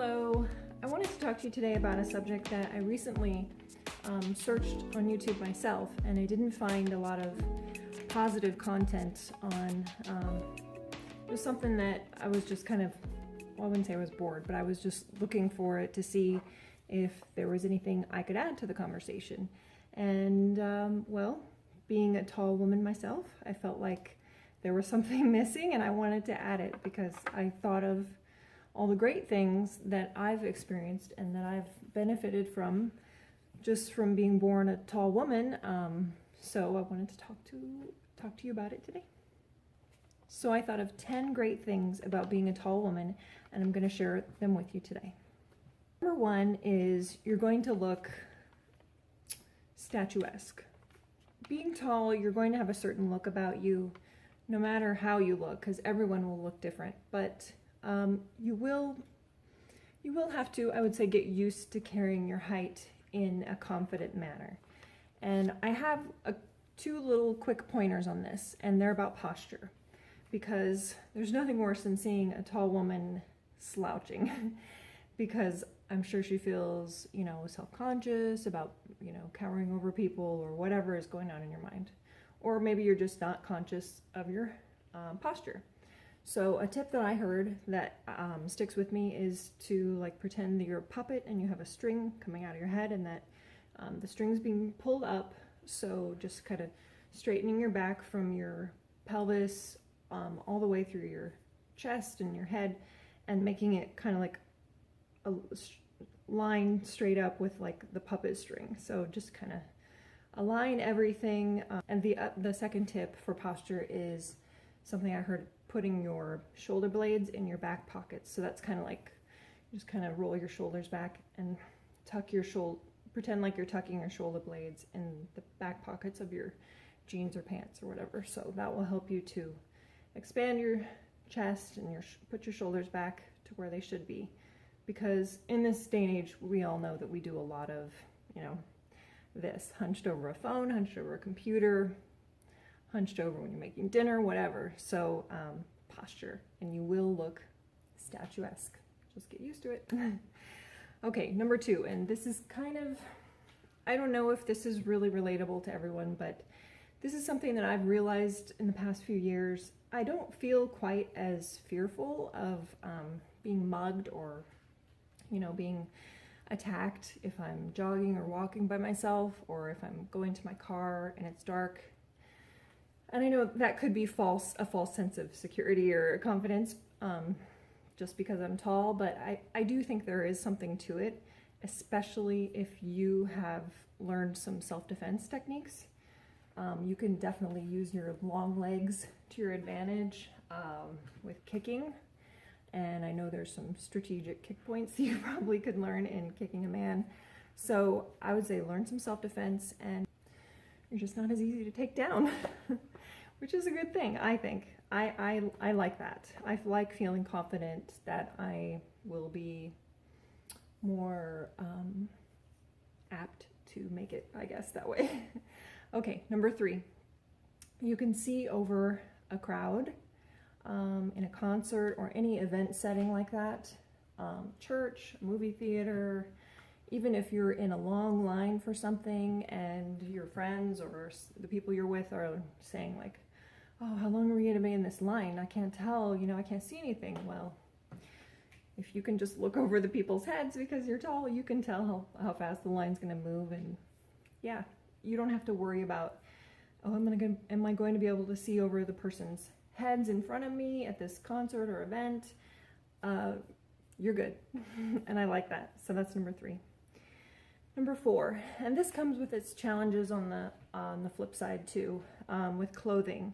Hello, I wanted to talk to you today about a subject that I recently searched on YouTube myself, and I didn't find a lot of positive content on. It was something that I was just kind of, well, I wouldn't say I was bored, but I was just looking for it to see if there was anything I could add to the conversation. And well, being a tall woman myself, I felt like there was something missing and I wanted to add it because I thought of all the great things that I've experienced and that I've benefited from just from being born a tall woman. So I wanted to talk to you about it today. So I thought of 10 great things about being a tall woman, and I'm going to share them with you today. Number one is you're going to look statuesque. Being tall, you're going to have a certain look about you, no matter how you look, because everyone will look different. But you will have to, I would say, get used to carrying your height in a confident manner. And I have two little quick pointers on this, and they're about posture. Because there's nothing worse than seeing a tall woman slouching because I'm sure she feels, self-conscious about, cowering over people or whatever is going on in your mind. Or maybe you're just not conscious of your posture. So a tip that I heard that sticks with me is to pretend that you're a puppet and you have a string coming out of your head and that the string's being pulled up. So just kind of straightening your back from your pelvis all the way through your chest and your head, and making it kind of like a line straight up with the puppet string. So just kind of align everything. And the second tip for posture is something I heard: putting your shoulder blades in your back pockets. So that's kind of like, just kind of roll your shoulders back and tuck your pretend like you're tucking your shoulder blades in the back pockets of your jeans or pants or whatever. So that will help you to expand your chest and put your shoulders back to where they should be. Because in this day and age, we all know that we do a lot of, this, hunched over a phone, hunched over a computer, hunched over when you're making dinner, whatever. So posture, and you will look statuesque. Just get used to it. Okay, number two, and this is kind of, I don't know if this is really relatable to everyone, but this is something that I've realized in the past few years. I don't feel quite as fearful of being mugged or, being attacked if I'm jogging or walking by myself, or if I'm going to my car and it's dark. And I know that could be a false sense of security or confidence just because I'm tall, but I do think there is something to it, especially if you have learned some self-defense techniques. You can definitely use your long legs to your advantage with kicking. And I know there's some strategic kick points that you probably could learn in kicking a man. So I would say learn some self-defense, and you're just not as easy to take down, which is a good thing, I think. I like that. I like feeling confident that I will be more apt to make it, I guess, that way. Okay, number three, you can see over a crowd in a concert or any event setting like that, church, movie theater, even if you're in a long line for something and your friends or the people you're with are saying oh, how long are we going to be in this line? I can't tell, I can't see anything. Well, if you can just look over the people's heads because you're tall, you can tell how fast the line's going to move. And yeah, you don't have to worry about, oh, am I going to be able to see over the person's heads in front of me at this concert or event? You're good. And I like that. So that's number three. Number four, and this comes with its challenges on the flip side too, with clothing.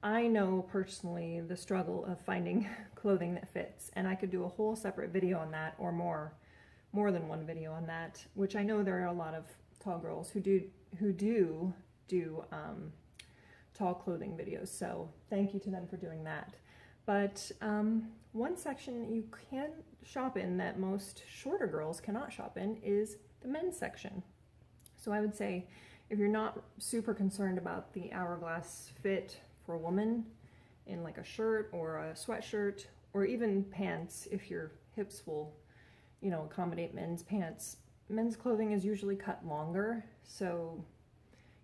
I know personally the struggle of finding clothing that fits, and I could do a whole separate video on that, or more than one video on that, which I know there are a lot of tall girls who do tall clothing videos, so thank you to them for doing that. But one section you can shop in that most shorter girls cannot shop in is the men's section. So I would say if you're not super concerned about the hourglass fit for a woman in a shirt or a sweatshirt, or even pants if your hips will you know, accommodate men's pants. Men's clothing is usually cut longer, so,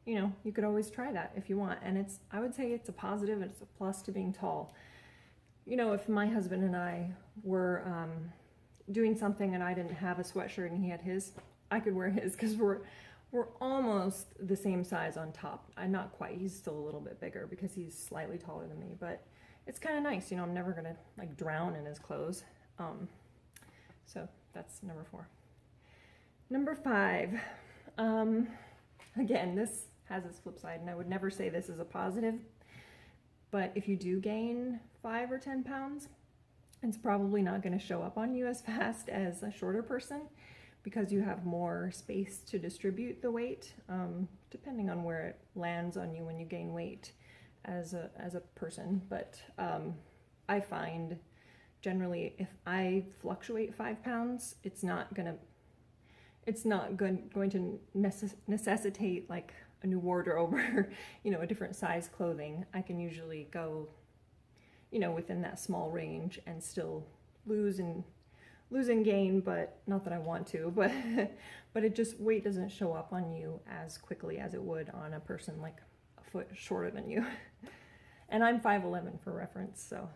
you know, you could always try that if you want. And I would say it's a positive and it's a plus to being tall. You know, if my husband and I were doing something and I didn't have a sweatshirt and he had his, I could wear his, because we're almost the same size on top. Not quite, he's still a little bit bigger because he's slightly taller than me, but it's kind of nice, you know, I'm never gonna like drown in his clothes. So that's number 4. Number 5, again, this has its flip side, and I would never say this is a positive, but if you do gain 5 or 10 pounds, it's probably not going to show up on you as fast as a shorter person, because you have more space to distribute the weight, depending on where it lands on you when you gain weight as a person. But I find generally if I fluctuate 5 pounds, it's not going to necessitate like a new wardrobe or, you know, a different size clothing. I can usually go, you know, within that small range and still lose and gain, but not that I want to, but it just, weight doesn't show up on you as quickly as it would on a person like a foot shorter than you. And I'm 5'11" for reference, so,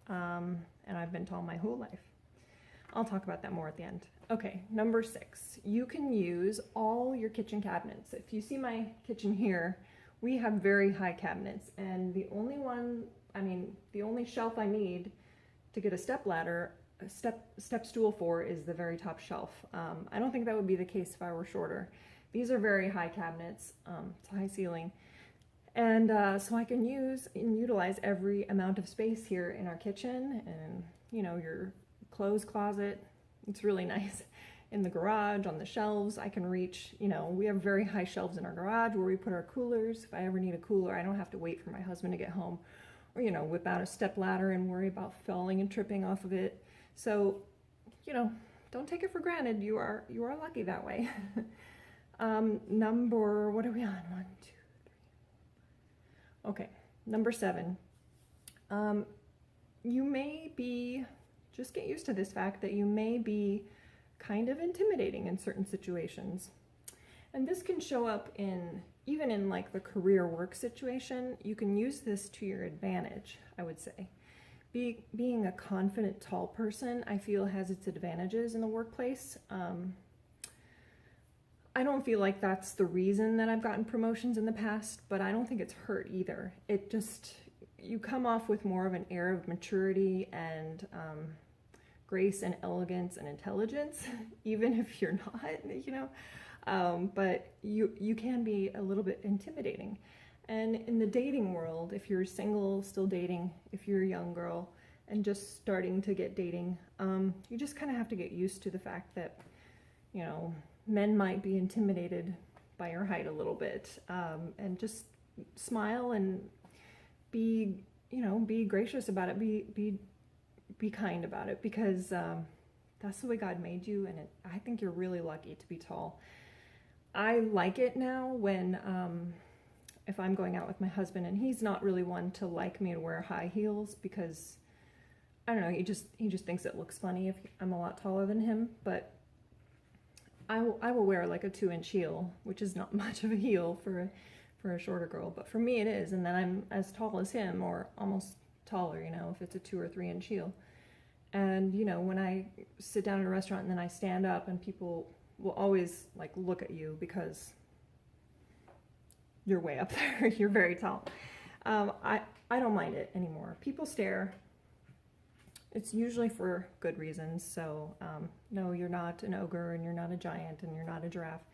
and I've been tall my whole life. I'll talk about that more at the end. Okay, number 6, you can use all your kitchen cabinets. If you see my kitchen here, we have very high cabinets, and the only shelf I need to get a step stool for is the very top shelf. I don't think that would be the case if I were shorter. These are very high cabinets, it's high ceiling. And so I can use and utilize every amount of space here in our kitchen, and, you know, your clothes closet. It's really nice. In the garage, on the shelves, I can reach, you know, we have very high shelves in our garage where we put our coolers. If I ever need a cooler, I don't have to wait for my husband to get home, or, you know, whip out a step ladder and worry about falling and tripping off of it. So, you know, don't take it for granted. You are lucky that way. Number, what are we on? 1, 2, 3. Okay, number 7. You may be, just get used to this fact that you may be kind of intimidating in certain situations. And this can show up even in like the career work situation. You can use this to your advantage, I would say. Being a confident, tall person, I feel, has its advantages in the workplace. I don't feel like that's the reason that I've gotten promotions in the past, but I don't think it's hurt either. It just, you come off with more of an air of maturity and grace and elegance and intelligence, even if you're not, you know. But you can be a little bit intimidating. And in the dating world, if you're single, still dating, if you're a young girl and just starting to get dating, you just kind of have to get used to the fact that, you know, men might be intimidated by your height a little bit, and just smile and be, you know, be gracious about it, be kind about it, because that's the way God made you, and I think you're really lucky to be tall. I like it now when if I'm going out with my husband and he's not really one to like me to wear high heels, because I don't know, he just thinks it looks funny if I'm a lot taller than him. But I will wear like a 2-inch heel, which is not much of a heel for a shorter girl, but for me it is. And then I'm as tall as him, or almost taller, you know, if it's a 2 or 3-inch heel. And, you know, when I sit down at a restaurant and then I stand up, and people will always like look at you because you're way up there. You're very tall. I don't mind it anymore. People stare. It's usually for good reasons. So no, you're not an ogre, and you're not a giant, and you're not a giraffe.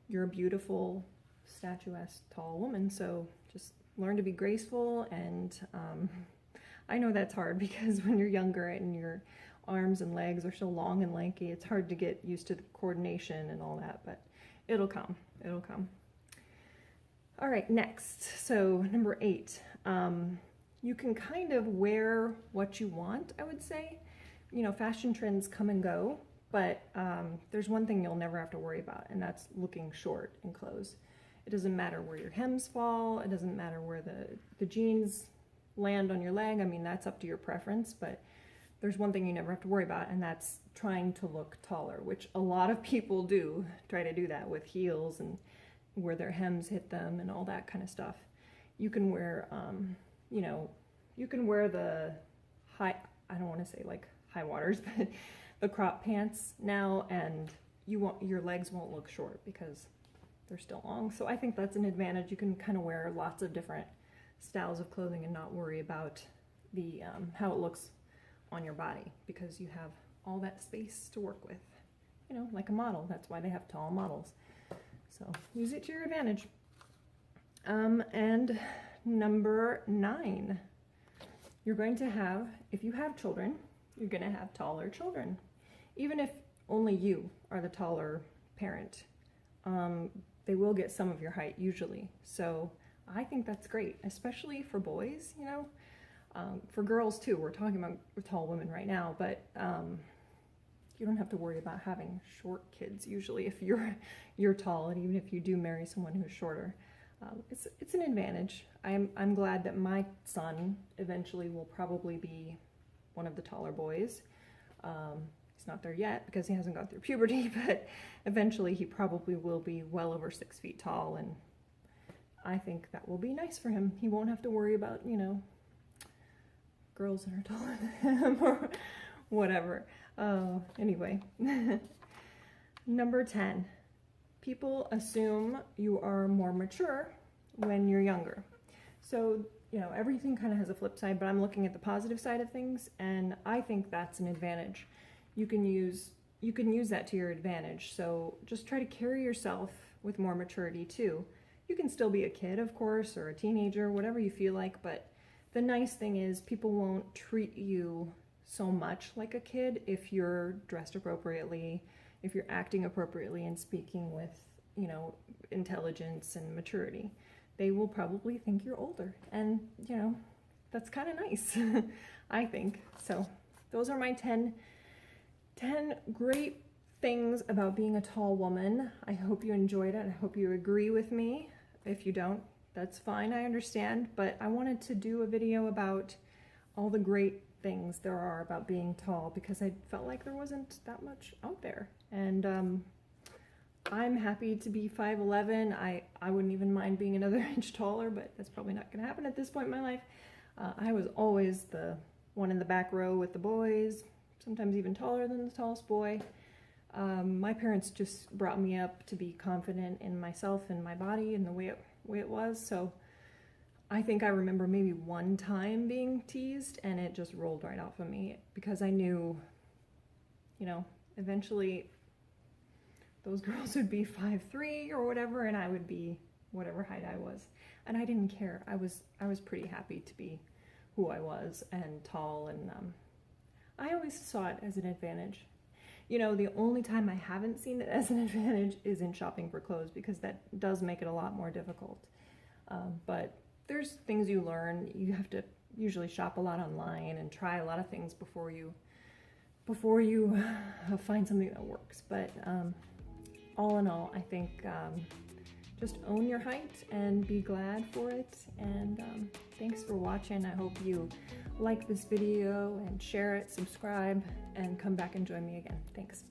You're a beautiful, statuesque, tall woman. So just learn to be graceful. And I know that's hard, because when you're younger and your arms and legs are so long and lanky, it's hard to get used to the coordination and all that, but it'll come. It'll come. All right, next. So number 8, you can kind of wear what you want, I would say. You know, fashion trends come and go, but there's one thing you'll never have to worry about, and that's looking short in clothes. It doesn't matter where your hems fall. It doesn't matter where the jeans land on your leg. I mean, that's up to your preference, but there's one thing you never have to worry about, and that's trying to look taller, which a lot of people do try to do that with heels and where their hems hit them and all that kind of stuff. You can wear, you know, you can wear the high, I don't want to say like high waters, but the crop pants now, and your legs won't look short because they're still long. So I think that's an advantage. You can kind of wear lots of different styles of clothing and not worry about the how it looks on your body, because you have all that space to work with, you know, like a model. That's why they have tall models. So use it to your advantage. And number 9, you're going to have, if you have children, you're going to have taller children. Even if only you are the taller parent, they will get some of your height usually. So I think that's great, especially for boys, you know. For girls too, we're talking about tall women right now, but you don't have to worry about having short kids usually if you're tall, and even if you do marry someone who's shorter. It's an advantage. I'm glad that my son eventually will probably be one of the taller boys. He's not there yet because he hasn't gone through puberty, but eventually he probably will be well over 6 feet tall, and I think that will be nice for him. He won't have to worry about, you know, girls that are taller than him or whatever. Anyway, number 10, people assume you are more mature when you're younger. So, you know, everything kind of has a flip side, but I'm looking at the positive side of things, and I think that's an advantage. You can use that to your advantage. So just try to carry yourself with more maturity too. You can still be a kid, of course, or a teenager, whatever you feel like, but the nice thing is people won't treat you so much like a kid if you're dressed appropriately, if you're acting appropriately and speaking with, you know, intelligence and maturity. They will probably think you're older, and, you know, that's kind of nice, I think. So those are my 10 great things about being a tall woman. I hope you enjoyed it. I hope you agree with me. If you don't, that's fine, I understand, but I wanted to do a video about all the great things there are about being tall, because I felt like there wasn't that much out there. And I'm happy to be 5'11". I wouldn't even mind being another inch taller, but that's probably not gonna happen at this point in my life. I was always the one in the back row with the boys, sometimes even taller than the tallest boy. My parents just brought me up to be confident in myself and my body and the way it was. So I think I remember maybe one time being teased, and it just rolled right off of me, because I knew, you know, eventually those girls would be 5'3" or whatever, and I would be whatever height I was. And I didn't care. I was pretty happy to be who I was and tall, and I always saw it as an advantage. You know, the only time I haven't seen it as an advantage is in shopping for clothes, because that does make it a lot more difficult. But there's things you learn. You have to usually shop a lot online and try a lot of things before you find something that works. But all in all, I think just own your height and be glad for it. And thanks for watching. I hope you like this video and share it, subscribe, and come back and join me again. Thanks.